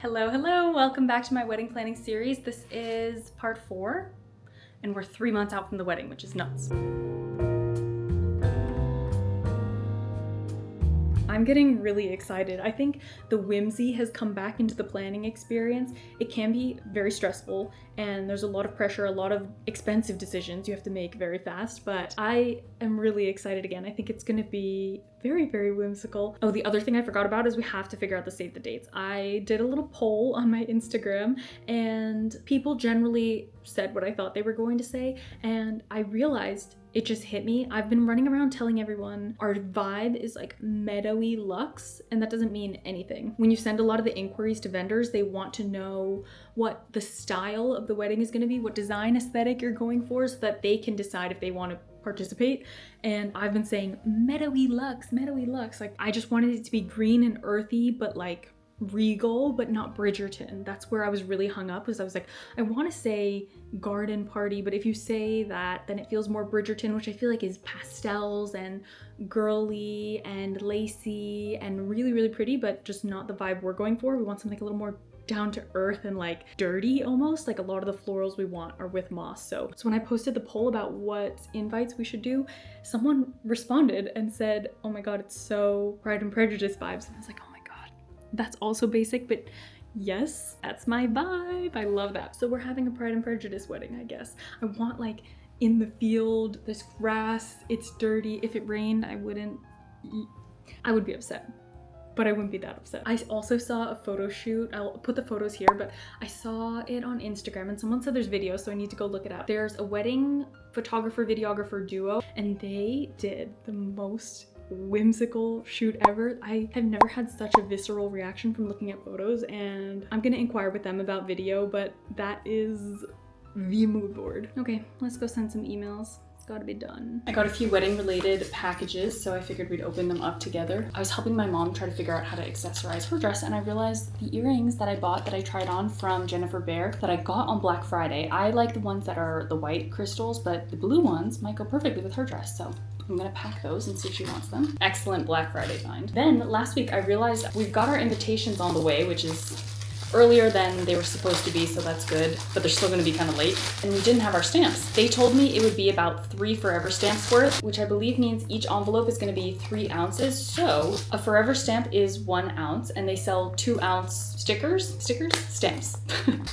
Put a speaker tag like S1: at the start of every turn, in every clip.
S1: Hello, hello, welcome back to my wedding planning series. This is part 4, and we're 3 months out from the wedding, which is nuts. I'm getting really excited. I think the whimsy has come back into the planning experience. It can be very stressful and there's a lot of pressure, a lot of expensive decisions you have to make very fast, but I am really excited again. I think it's gonna be very, very whimsical. Oh, the other thing I forgot about is we have to figure out the save the dates. I did a little poll on my Instagram and people generally said what I thought they were going to say, and I realized it just hit me. I've been running around telling everyone our vibe is like meadowy luxe, and that doesn't mean anything. When you send a lot of the inquiries to vendors, they want to know what the style of the wedding is going to be, what design aesthetic you're going for, so that they can decide if they want to participate. And I've been saying meadowy luxe, meadowy luxe. Like, I just wanted it to be green and earthy, but like regal, but not Bridgerton. That's where I was really hung up, because I was like, I want to say garden party, but if you say that, then it feels more Bridgerton, which I feel like is pastels and girly and lacy and really, really pretty, but just not the vibe we're going for. We want something a little more down to earth and like dirty almost. Like, a lot of the florals we want are with moss. So when I posted the poll about what invites we should do, someone responded and said, oh my god, it's so Pride and Prejudice vibes. And I was like, oh my god, that's also basic, but yes, that's my vibe. I love that. So we're having a Pride and Prejudice wedding, I guess. I want like in the field, there's grass, it's dirty. If it rained, I would be upset, but I wouldn't be that upset. I also saw a photo shoot. I'll put the photos here, but I saw it on Instagram and someone said there's videos, so I need to go look it up. There's a wedding photographer, videographer duo, and they did the most whimsical shoot ever. I have never had such a visceral reaction from looking at photos, and I'm gonna inquire with them about video, but that is the mood board. Okay, let's go send some emails. Gotta be done. I got a few wedding related packages, so I figured we'd open them up together. I was helping my mom try to figure out how to accessorize her dress, and I realized the earrings that I bought that I tried on from Jennifer Bear that I got on Black Friday, I like the ones that are the white crystals, but the blue ones might go perfectly with her dress, so I'm gonna pack those and see if she wants them. Excellent Black Friday find. Then last week I realized we've got our invitations on the way, which is earlier than they were supposed to be, so that's good, but they're still gonna be kind of late. And we didn't have our stamps. They told me it would be about 3 Forever stamps worth, which I believe means each envelope is gonna be 3 ounces. So a Forever stamp is 1 ounce, and they sell 2-ounce stamps.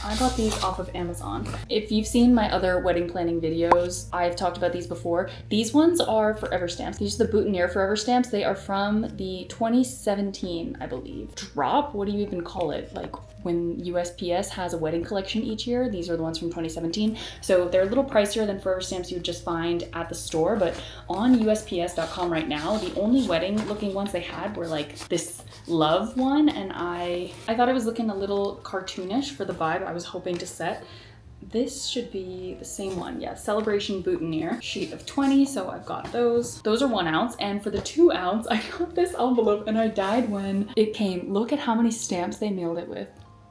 S1: I got these off of Amazon. If you've seen my other wedding planning videos, I've talked about these before. These ones are Forever stamps. These are the boutonniere Forever stamps. They are from the 2017, I believe, drop. What do you even call it? Like, when USPS has a wedding collection each year, these are the ones from 2017. So they're a little pricier than Forever stamps you would just find at the store, but on USPS.com right now, the only wedding looking ones they had were like this love one, and I thought it was looking a little cartoonish for the vibe I was hoping to set. This should be the same one. Yeah, Celebration Boutonniere, sheet of 20, so I've got those. Those are 1 ounce, and for the 2 ounce, I got this envelope and I died when it came. Look at how many stamps they mailed it with.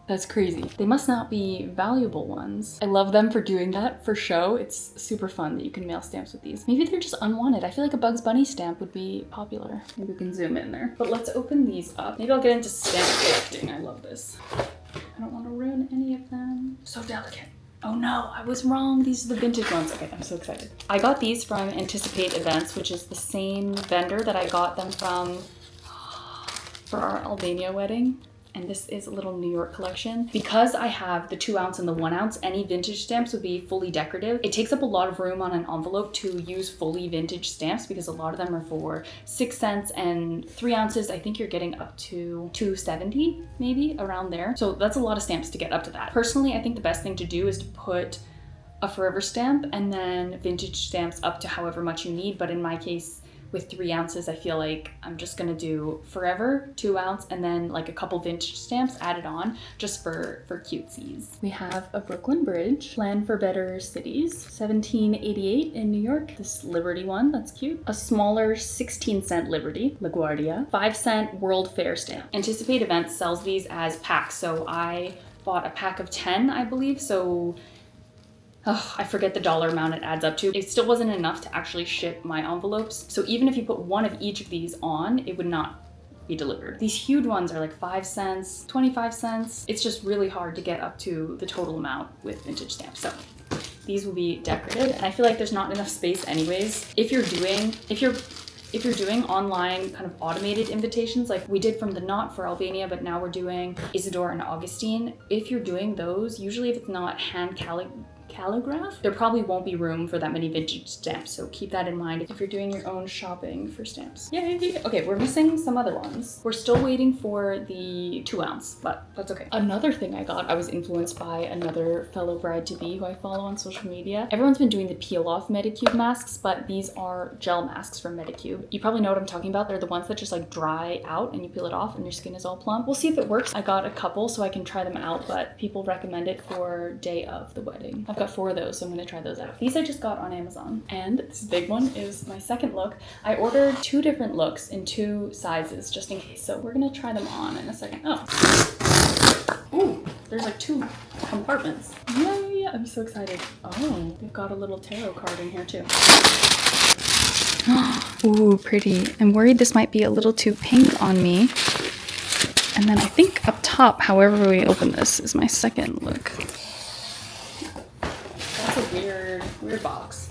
S1: That's crazy. They must not be valuable ones. I love them for doing that for show. It's super fun that you can mail stamps with these. Maybe they're just unwanted. I feel like a Bugs Bunny stamp would be popular. Maybe we can zoom in there. But let's open these up. Maybe I'll get into stamp collecting. I love this. I don't want to ruin any of them. So delicate. Oh no, I was wrong. These are the vintage ones. Okay, I'm so excited. I got these from Anticipate Events, which is the same vendor that I got them from for our Albania wedding. And this is a little New York collection. Because I have the 2 ounce and the 1 ounce, any vintage stamps would be fully decorative. It takes up a lot of room on an envelope to use fully vintage stamps because a lot of them are for 6 cents, and 3 ounces, I think you're getting up to $2.70, maybe around there. So that's a lot of stamps to get up to that. Personally, I think the best thing to do is to put a Forever stamp and then vintage stamps up to however much you need. But in my case, with 3 ounces, I feel like I'm just gonna do Forever, 2 ounce, and then like a couple vintage stamps added on just for cutesies. We have a Brooklyn Bridge, Plan for Better Cities, 1788 in New York. This Liberty one, that's cute. A smaller 16-cent Liberty, LaGuardia, 5-cent World Fair stamp. Anticipate Events sells these as packs, so I bought a pack of 10, I believe, so I forget the dollar amount it adds up to. It still wasn't enough to actually ship my envelopes. So even if you put one of each of these on, it would not
S2: be delivered. These huge ones are like 5 cents, 25 cents. It's just really hard to get up to the total amount with vintage stamps. So these will be decorated, and I feel like there's not enough space anyways. If you're doing online kind of automated invitations like we did from the Knot for Albania, but now we're doing Isidore and Augustine, if you're doing those, usually if it's not hand calligraph, there probably won't be room for that many vintage stamps. So keep that in mind if you're doing your own shopping for stamps. Yay! Okay, we're missing some other ones. We're still waiting for the 2 ounce, but that's okay. Another thing I got, I was influenced by another fellow bride-to-be who I follow on social media. Everyone's been doing the peel-off Medicube masks, but these are gel masks from Medicube. You probably know what I'm talking about. They're the ones that just like dry out and you peel it off and your skin is all plump. We'll see if it works. I got a couple so I can try them out, but people recommend it for day of the wedding. I've got 4 of those, so I'm gonna try those out. These I just got on Amazon. And this big one is my second look. I ordered 2 different looks in 2 sizes just in case. So we're gonna try them on in a second. Oh. Ooh, there's like 2 compartments. Yay, I'm so excited. Oh, they've got a little tarot card in here too. Ooh, pretty. I'm worried this might be a little too pink on me. And then I think up top, however we open this, is my second look. That's a weird box.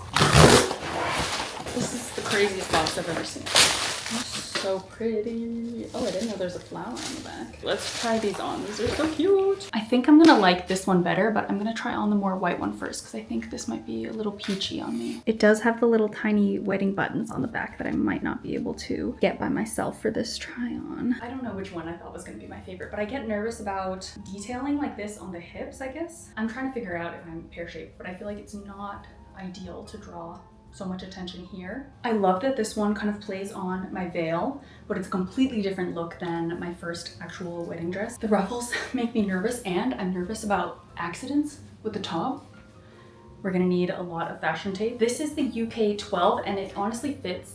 S2: This is the craziest box I've ever seen. It's so pretty. Oh, I didn't know there's a flower on the back. Let's try these on. These are so cute. I think I'm gonna like this one better, but I'm gonna try on the more white one first because I think this might be a little peachy on me. It does have the little tiny wedding buttons on the back that I might not be able to get by myself for this try on. I don't know which one I thought was gonna be my favorite, but I get nervous about detailing like this on the hips, I guess. I'm trying to figure out if I'm pear-shaped, but I feel like it's not ideal to draw so much attention here. I love that this one kind of plays on my veil, but it's a completely different look than my first actual wedding dress. The ruffles make me nervous, and I'm nervous about accidents with the top. We're gonna need a lot of fashion tape. This is the UK 12, and it honestly fits.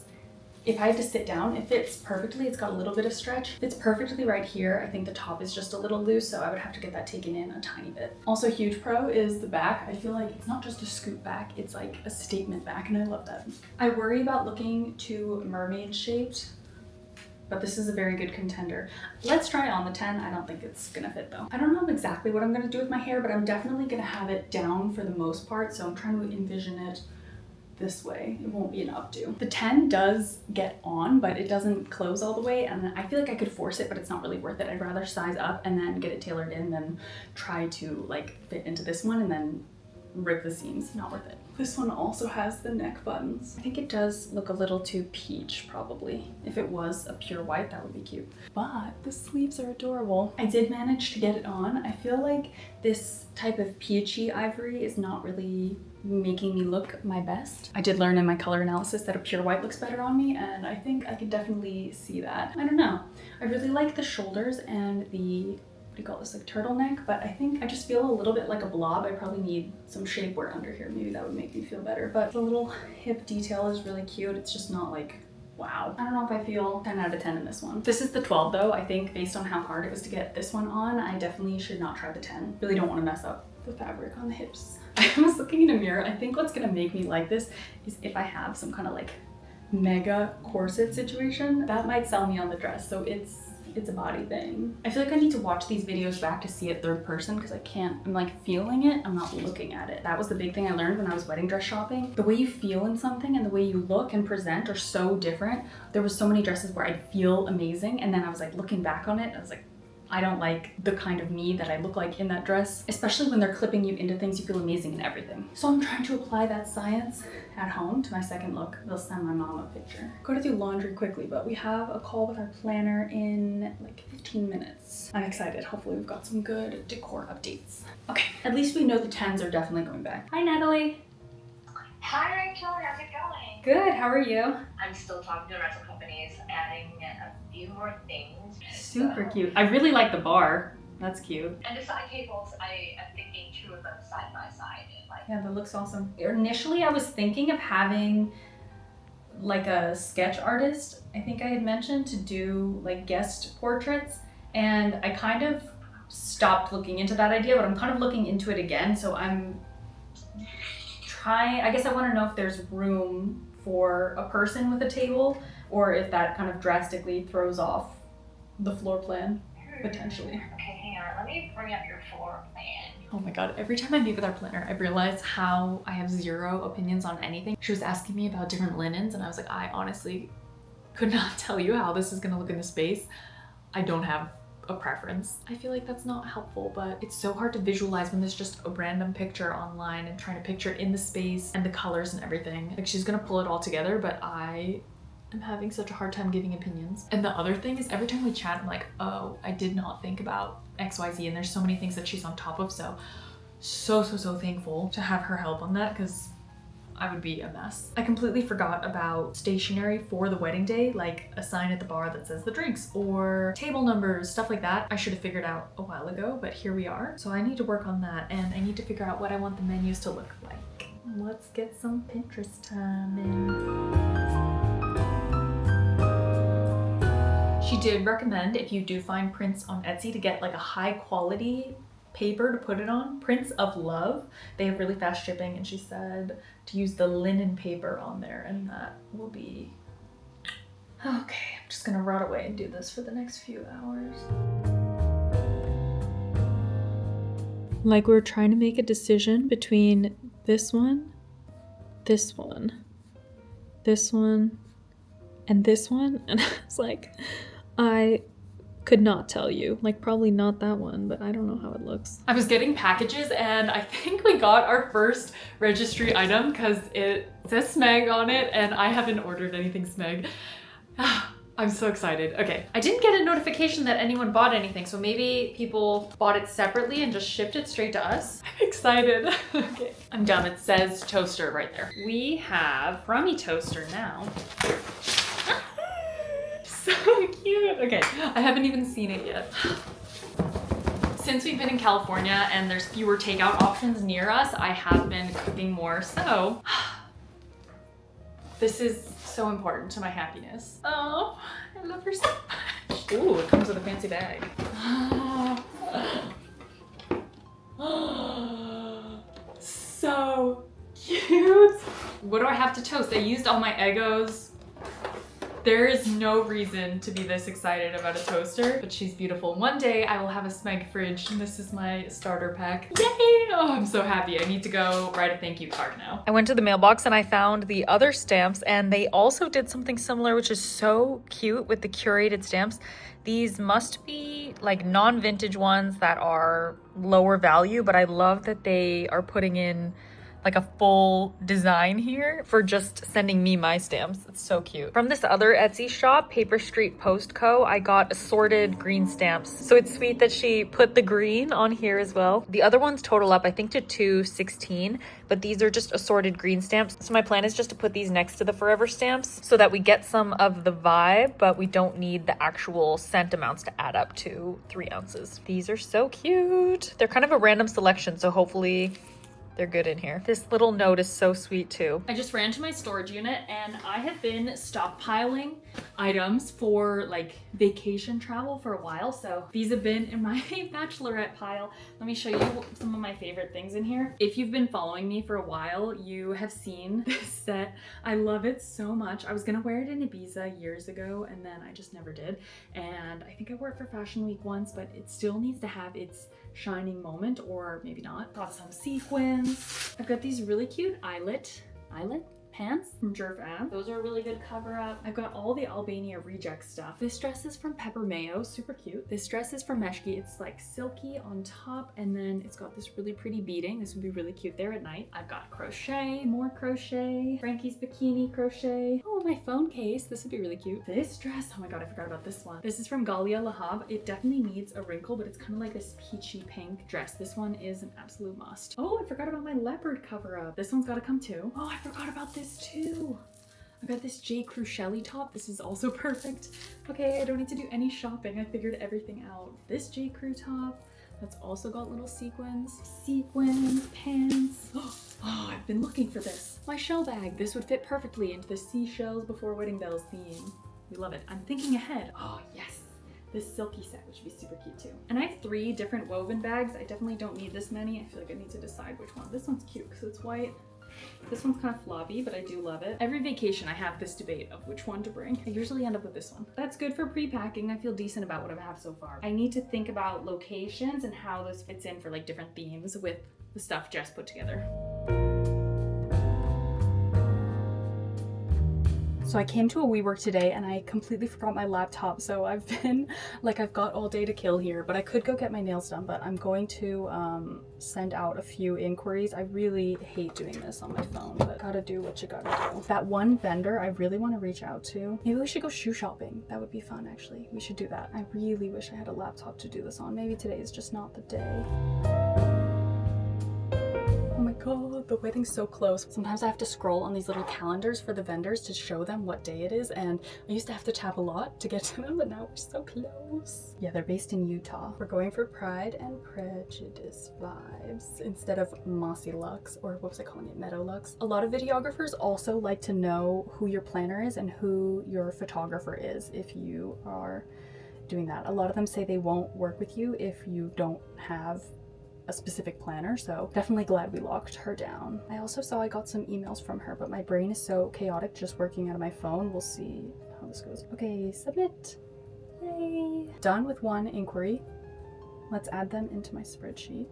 S2: If I had to sit down, it fits perfectly. It's got a little bit of stretch. It's perfectly right here. I think the top is just a little loose, so I would have to get that taken in a tiny bit. Also, huge pro is the back. I feel like it's not just a scoop back, it's like a statement back, and I love that. I worry about looking too mermaid shaped, but this is a very good contender. Let's try on the 10. I don't think it's gonna fit though. I don't know exactly what I'm gonna do with my hair, but I'm definitely gonna have it down for the most part, so I'm trying to envision it this way. It won't be an updo. The 10 does get on, but it doesn't close all the way, and I feel like I could force it, but it's not really worth it. I'd rather size up and then get it tailored in than try to like fit into this one and then rip the seams. Not worth it. This one also has the neck buttons. I think it does look a little too peach, probably. If it was a pure white, that would be cute. But the sleeves are adorable. I did manage to get it on. I feel like this type of peachy ivory is not really making me look my best. I did learn in my color analysis that a pure white looks better on me, and I think I could definitely see that. I don't know. I really like the shoulders and the, what do you call this, like turtleneck, but I think I just feel a little bit like a blob. I probably need some shapewear under here. Maybe that would make me feel better, but the little hip detail is really cute. It's just not like, wow. I don't know if I feel 10 out of 10 in this one. This is the 12 though. I think based on how hard it was to get this one on, I definitely should not try the 10. Really don't want to mess up the fabric on the hips. I was looking in a mirror. I think what's gonna make me like this is if I have some kind of like mega corset situation. That might sell me on the dress. So it's a body thing. I feel like I need to watch these videos back to see it third person because I can't, I'm like feeling it, I'm not looking at it. That was the big thing I learned when I was wedding dress shopping. The way you feel in something and the way you look and present are so different. There was so many dresses where I'd feel amazing, and then I was like looking back on it, I was like, I don't like the kind of me that I look like in that dress, especially when they're clipping you into things. You feel amazing in everything. So I'm trying to apply that science at home to my second look. They'll send my mom a picture. Gotta do laundry quickly, but we have a call with our planner in like 15 minutes. I'm excited. Hopefully we've got some good decor updates. Okay, at least we know the 10s are definitely going back. Hi, Natalie.
S3: Hi, Rachel. How's it going?
S2: Good, how are you?
S3: I'm still talking to rental companies, adding a few more things.
S2: Super cute. I really like the bar. That's cute.
S3: And the side tables, I am thinking 2 of them side by side. Like,
S2: yeah, that looks awesome. Initially, I was thinking of having like a sketch artist. I think I had mentioned to do like guest portraits, and I kind of stopped looking into that idea, but I'm kind of looking into it again. So I'm trying, I guess I want to know if there's room for a person with a table, or if that kind of drastically throws off
S1: the floor plan, potentially.
S3: Okay, hang on. Let me bring up your floor plan.
S2: Oh my god, every time I meet with our planner, I realize how I have zero opinions on anything. She was asking me about different linens and I was like, I honestly could not tell you how this is gonna look in the space. I don't have a preference. I feel like that's not helpful, but it's so hard to visualize when there's just a random picture online and trying to picture it in the space and the colors and everything. Like she's gonna pull it all together, but I'm having such a hard time giving opinions. And the other thing is every time we chat, I'm like, oh, I did not think about XYZ, and there's so many things that she's on top of. So thankful to have her help on that because I would be a mess. I completely forgot about stationery for the wedding day, like a sign at the bar that says the drinks or table numbers, stuff like that. I should have figured out a while ago, but here we are. So I need to work on that and I need to figure out what I want the menus to look like. Let's get some Pinterest time in. She did recommend, if you do find prints on Etsy, to get like a high quality paper to put it on. Prints of Love. They have really fast shipping, and she said to use the linen paper on there, and that will be okay. I'm just gonna rot away and do this for the next few hours.
S1: Like we're trying to make a decision between this one, this one, this one, and this one, and I was like, I could not tell you. Like probably not that one, but I don't know how it looks.
S2: I was getting packages and I think we got our first registry item because it says Smeg on it and I haven't ordered anything Smeg. I'm so excited. Okay, I didn't get a notification that anyone bought anything, so maybe people bought it separately and just shipped it straight to us. I'm excited. Okay, I'm dumb. It says toaster right there. We have Rummy toaster now. So cute. Okay, I haven't even seen it yet. Since we've been in California and there's fewer takeout options near us, I have been cooking more, so this is so important to my happiness. Oh, I love her so much. Ooh, it comes with a fancy bag. So cute. What do I have to toast? I used all my Eggos. There is no reason to be this excited about a toaster, but she's beautiful. One day I will have a Smeg fridge and this is my starter pack. Yay! Oh, I'm so happy. I need to go write a thank you card now. I went to the mailbox and I found the other stamps and they also did something similar, which is so cute with the curated stamps. These must be like non-vintage ones that are lower value, but I love that they are putting in like a full design here for just sending me my stamps. It's so cute. From this other Etsy shop, Paper Street Post Co., I got assorted green stamps. So it's sweet that she put the green on here as well. The other ones total up, I think, to $2.16, but these are just assorted green stamps. So my plan is just to put these next to the Forever stamps so that we get some of the vibe, but we don't need the actual scent amounts to add up to 3 ounces. These are so cute. They're kind of a random selection, so hopefully they're good in here. This little note is so sweet too. I just ran to my storage unit and I have been stockpiling items for like vacation travel for a while. So these have been in my bachelorette pile. Let me show you some of my favorite things in here. If you've been following me for a while, you have seen this set. I love it so much. I was gonna wear it in Ibiza years ago and then I just never did. And I think I wore it for Fashion Week once, but it still needs to have its shining moment, or maybe not. Got some sequins. I've got these really cute eyelet pants from Jerf Ab. Those are a really good cover up. I've got all the Albania reject stuff. This dress is from Pepper Mayo, super cute. This dress is from Meshki. It's like silky on top and then it's got this really pretty beading. This would be really cute there at night. I've got crochet, more crochet, Frankie's bikini crochet. Oh, my phone case. This would be really cute. This dress, oh my god, I forgot about this one. This is from Galia Lahab. It definitely needs a wrinkle, but it's kind of like this peachy pink dress. This one is an absolute must. Oh, I forgot about my leopard cover up. This one's gotta come too. Oh, I forgot about this too. I got this J. Crew Shelley top. This is also perfect. Okay, I don't need to do any shopping. I figured everything out. This J. Crew top that's also got little sequins. Sequins, pants. Oh, I've been looking for this. My shell bag. This would fit perfectly into the seashells before wedding bells theme. We love it. I'm thinking ahead. Oh, yes. This silky set, which would be super cute too. And I have 3 different woven bags. I definitely don't need this many. I feel like I need to decide which one. This one's cute because it's white. This one's kind of floppy, but I do love it. Every vacation I have this debate of which one to bring. I usually end up with this one. That's good for pre-packing. I feel decent about what I have so far. I need to think about locations and how this fits in for like different themes with the stuff Jess put together. So I came to a WeWork today and I completely forgot my laptop, so I've got all day to kill here, but I could go get my nails done, but I'm going to send out a few inquiries. I really hate doing this on my phone, but gotta do what you gotta do. That one vendor I really want to reach out to. Maybe we should go shoe shopping. That would be fun, actually. We should do that. I really wish I had a laptop to do this on. Maybe today is just not the day. Oh my god, the wedding's so close. Sometimes I have to scroll on these little calendars for the vendors to show them what day it is, and I used to have to tap a lot to get to them, but now we're so close. Yeah, they're based in Utah. We're going for Pride and Prejudice vibes instead of Mossy Lux, or what was I calling it, Meadow Lux. A lot of videographers also like to know who your planner is and who your photographer is if you are doing that. A lot of them say they won't work with you if you don't have a specific planner, so definitely glad we locked her down. I also saw I got some emails from her, but my brain is so chaotic just working out of my phone. We'll see how this goes. Okay, submit. Yay. Done with one inquiry. Let's add them into my spreadsheet.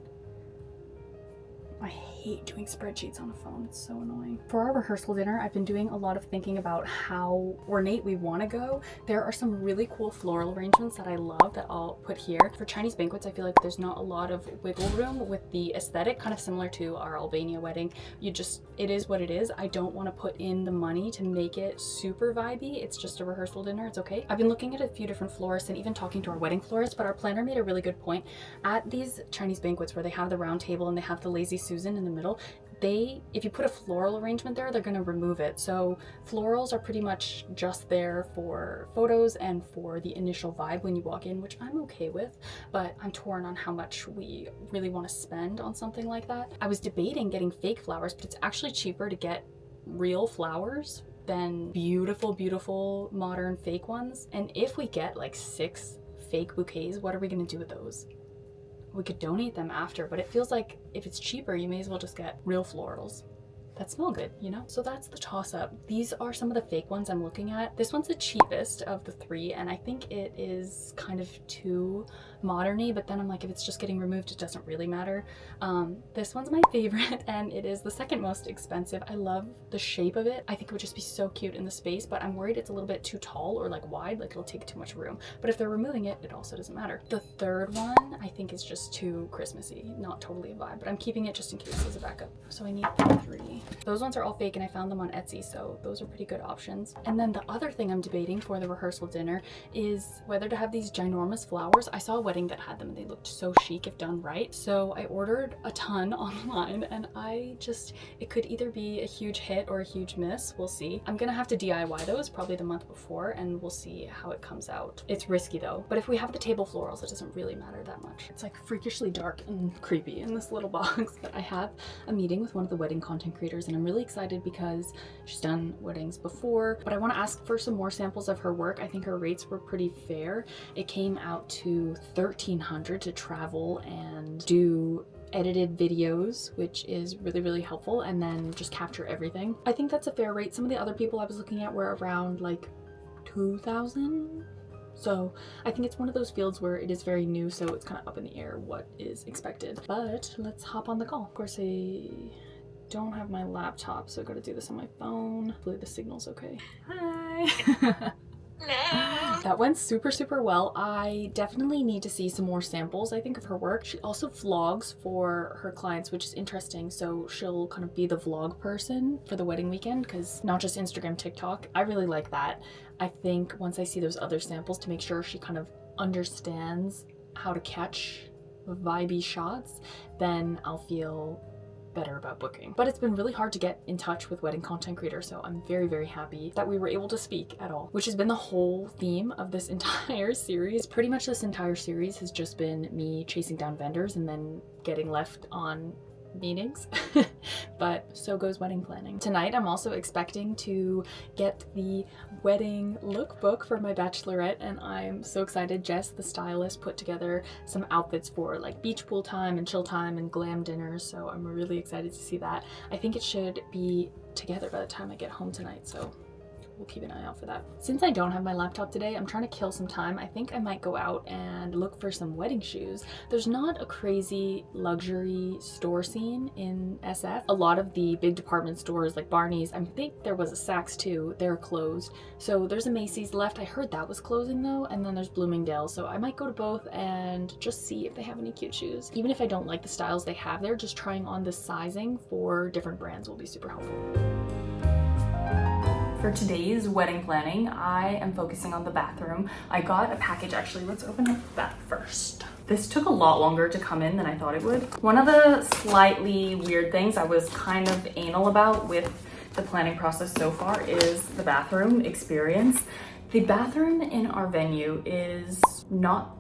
S2: I hate doing spreadsheets on a phone. It's so annoying. For our rehearsal dinner, I've been doing a lot of thinking about how ornate we want to go. There are some really cool floral arrangements that I love that I'll put here. For Chinese banquets, I feel like there's not a lot of wiggle room with the aesthetic, kind of similar to our Albania wedding. It is what it is. I don't want to put in the money to make it super vibey. It's just a rehearsal dinner. It's okay. I've been looking at a few different florists and even talking to our wedding florist, but our planner made a really good point. At these Chinese banquets where they have the round table and they have the lazy Susan in the middle, if you put a floral arrangement there, they're going to remove it. So florals are pretty much just there for photos and for the initial vibe when you walk in, which I'm okay with, but I'm torn on how much we really want to spend on something like that. I was debating getting fake flowers, but it's actually cheaper to get real flowers than beautiful modern fake ones. And if we get like 6 fake bouquets, what are we going to do with those? We could donate them after, but it feels like if it's cheaper, you may as well just get real florals that smell good, you know? So that's the toss-up. These are some of the fake ones I'm looking at. This one's the cheapest of the 3, and I think it is kind of too modern-y, but then I'm like, if it's just getting removed, it doesn't really matter. This one's my favorite, and it is the second most expensive. I love the shape of it. I think it would just be so cute in the space, but I'm worried it's a little bit too tall or like wide, like it'll take too much room. But if they're removing it, it also doesn't matter. The third one, I think is just too Christmassy, not totally a vibe, but I'm keeping it just in case as a backup. So I need 3. Those ones are all fake and I found them on Etsy, so those are pretty good options. And then the other thing I'm debating for the rehearsal dinner is whether to have these ginormous flowers. I saw a wedding that had them and they looked so chic if done right. So I ordered a ton online and it could either be a huge hit or a huge miss. We'll see. I'm gonna have to DIY those probably the month before and we'll see how it comes out. It's risky though, but if we have the table florals, it doesn't really matter that much. It's like freakishly dark and creepy in this little box, but I have a meeting with one of the wedding content creators and I'm really excited because she's done weddings before, but I want to ask for some more samples of her work. I think her rates were pretty fair. It came out to $1,300 to travel and do edited videos, which is really helpful, and then just capture everything. I think that's a fair rate. Some of the other people I was looking at were around like 2,000. So I think it's one of those fields where it is very new, so it's kind of up in the air what is expected. But let's hop on the call. Of course, I don't have my laptop, so I gotta do this on my phone. Hopefully the signal's okay. Hi.
S3: No.
S2: That went super well. I definitely need to see some more samples, I think, of her work. She also vlogs for her clients, which is interesting. So she'll kind of be the vlog person for the wedding weekend, because not just Instagram, TikTok. I really like that. I think once I see those other samples, to make sure she kind of understands how to catch vibey shots, then I'll feel better about booking. But it's been really hard to get in touch with wedding content creators, so I'm very happy that we were able to speak at all, which has been the whole theme of this entire series. Pretty much this entire series has just been me chasing down vendors and then getting left on
S1: meetings, but so goes wedding planning. Tonight I'm also expecting to get the wedding lookbook for my bachelorette, and I'm so excited. Jess, the stylist, put together some outfits for like beach pool time and chill time and glam dinners, so I'm really excited to see that. I think it should be together by the time I get home tonight, so we'll keep an eye out for that. Since I don't have my laptop today, I'm trying to kill some time. I think I might go out and look for some wedding shoes. There's not a crazy luxury store scene in SF. A lot of the big department stores like Barney's, I think there was a Saks too, they're closed. So there's a Macy's left. I heard that was closing though, and then there's Bloomingdale's. So I might go to both and just see if they have any cute shoes. Even if I don't like the styles they have there, just trying on the sizing for different brands will be super helpful. For today's wedding planning, I am focusing on the bathroom. I got a package, actually, let's open up that first. This took a lot longer to come in than I thought it would. One of the slightly weird things I was kind of anal about with the planning process so far is the bathroom experience. The bathroom in our venue is not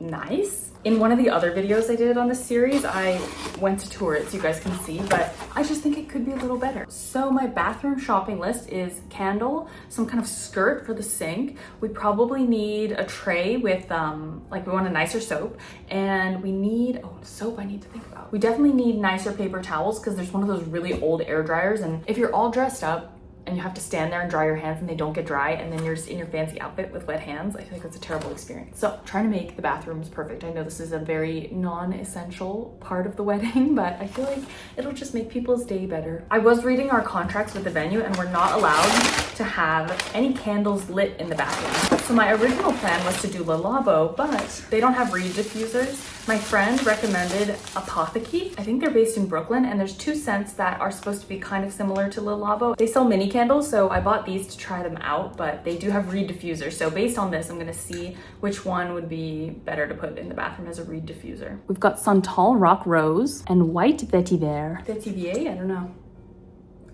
S1: nice. In one of the other videos I did on this series, I went to tour it so you guys can see, but I just think it could be a little better. So my bathroom shopping list is candle, some kind of skirt for the sink. We probably need a tray with, like we want a nicer soap, and we need, oh, soap I need to think about. We definitely need nicer paper towels because there's one of those really old air dryers, and if you're all dressed up, and you have to stand there and dry your hands and they don't get dry, and then you're just in your fancy outfit with wet hands, I feel like that's a terrible experience. So trying to make the bathrooms perfect. I know this is a very non-essential part of the wedding, but I feel like it'll just make people's day better. I was reading our contracts with the venue and we're not allowed to have any candles lit in the bathroom. So my original plan was to do Le Labo, but they don't have reed diffusers. My friend recommended Apotheke. I think they're based in Brooklyn, and there's two scents that are supposed to be kind of similar to Le Labo. They sell mini candles, so I bought these to try them out, but they do have reed diffusers. So based on this, I'm gonna see which one would be better to put in the bathroom as a reed diffuser. We've got Santal Rock Rose and White Vetiver. Vetiver? I don't know.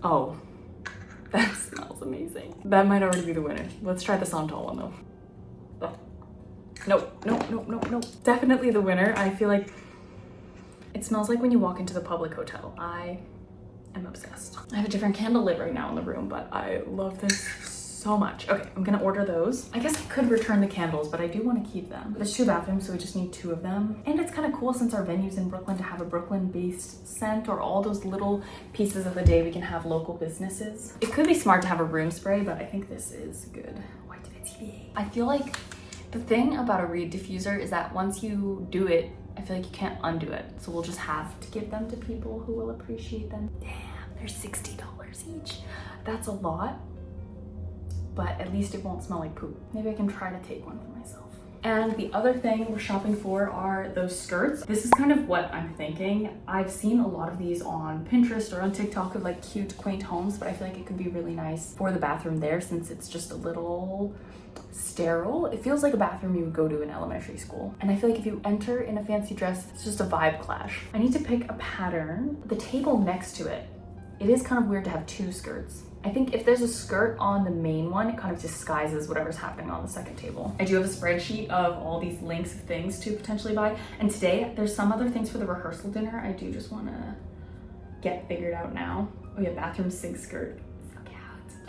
S1: Oh, that smells amazing. That might already be the winner. Let's try the Santal one though. Oh. Nope, nope, nope, nope, nope. Definitely the winner. I feel like it smells like when you walk into the public hotel. I am obsessed. I have a different candle lit right now in the room, but I love this so much. Okay, I'm gonna order those. I guess I could return the candles, but I do want to keep them. There's 2 bathrooms, so we just need 2 of them. And it's kind of cool since our venue's in Brooklyn to have a Brooklyn-based scent, or all those little pieces of the day we can have local businesses. It could be smart to have a room spray, but I think this is good. White Vetiver. I feel like the thing about a reed diffuser is that once you do it, I feel like you can't undo it. So we'll just have to give them to people who will appreciate them. Damn, they're $60 each. That's a lot, but at least it won't smell like poop. Maybe I can try to take one for myself. And the other thing we're shopping for are those skirts. This is kind of what I'm thinking. I've seen a lot of these on Pinterest or on TikTok of like cute, quaint homes, but I feel like it could be really nice for the bathroom there since it's just a little sterile. It feels like a bathroom you would go to in elementary school. And I feel like if you enter in a fancy dress, it's just a vibe clash. I need to pick a pattern. The table next to it, it is kind of weird to have 2 skirts. I think if there's a skirt on the main one, it kind of disguises whatever's happening on the second table. I do have a spreadsheet of all these links of things to potentially buy. And today there's some other things for the rehearsal dinner I do just want to get figured out now. Oh yeah, bathroom sink skirt.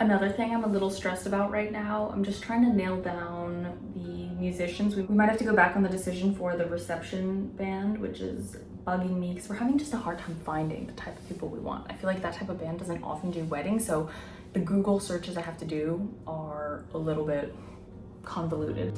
S1: Another thing I'm a little stressed about right now, I'm just trying to nail down the musicians. We might have to go back on the decision for the reception band, which is bugging me because we're having just a hard time finding the type of people we want. I feel like that type of band doesn't often do weddings, so the Google searches I have to do are a little bit convoluted.